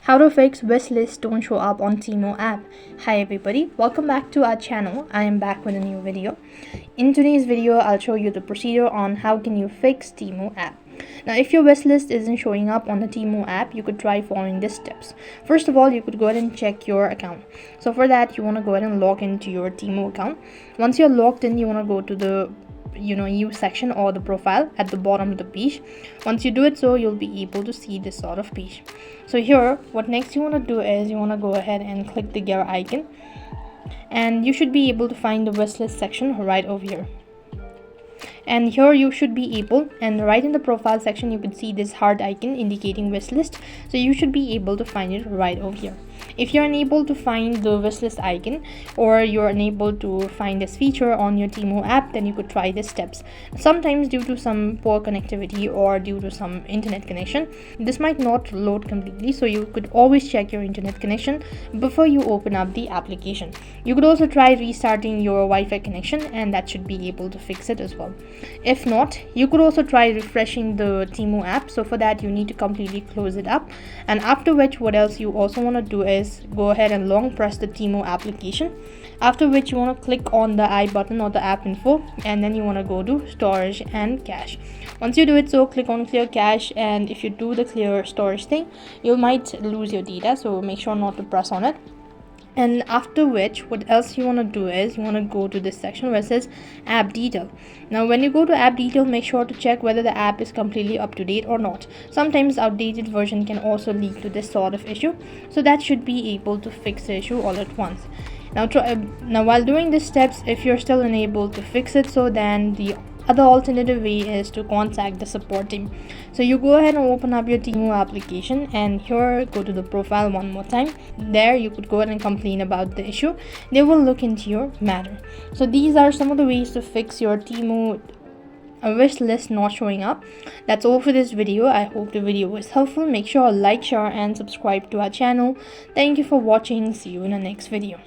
How to fix wishlist don't show up on Temu app. Hi everybody, welcome back to our channel. I am back with a new video. In today's video, I'll show you the procedure on how can you fix Temu app. Now, if your wishlist isn't showing up on the Temu app, you could try following these steps. First of all, you could go ahead and check your account. So for that, you want to go ahead and log into your Temu account. Once you're logged in, you want to go to the use section or the profile at the bottom of the page. Once you do it, so you'll be able to see this sort of page. So here, what next you want to do is you want to go ahead and click the gear icon, and you should be able to find the wishlist section right over here. And here you should be able, and right in the profile section you can see this heart icon indicating wishlist, so you should be able to find it right over here. If you're unable to find the wishlist icon, or you're unable to find this feature on your Temu app, then you could try these steps. Sometimes due to some poor connectivity or due to some internet connection, this might not load completely, so you could always check your internet connection before you open up the application. You could also try restarting your Wi-Fi connection, and that should be able to fix it as well. If not, you could also try refreshing the Temu app. So for that, you need to completely close it up, and after which, what else you also want to do is go ahead and long press the Temu application, after which you want to click on the I button or the app info, and then you want to go to storage and cache. Once you do it, so click on clear cache, and if you do the clear storage thing, you might lose your data, so make sure not to press on it. And after which, what else you want to do is you want to go to this section where it says app detail. Now when you go to app detail, make sure to check whether the app is completely up to date or not. Sometimes outdated version can also lead to this sort of issue, so that should be able to fix the issue all at once. Now while doing these steps, if you're still unable to fix it, so then the other alternative way is to contact the support team. So you go ahead and open up your Temu application, and here go to the profile one more time. There you could go ahead and complain about the issue. They will look into your matter. So these are some of the ways to fix your Temu wish list not showing up. That's all for this video. I hope the video was helpful. Make sure to like, share and subscribe to our channel. Thank you for watching. See you in the next video.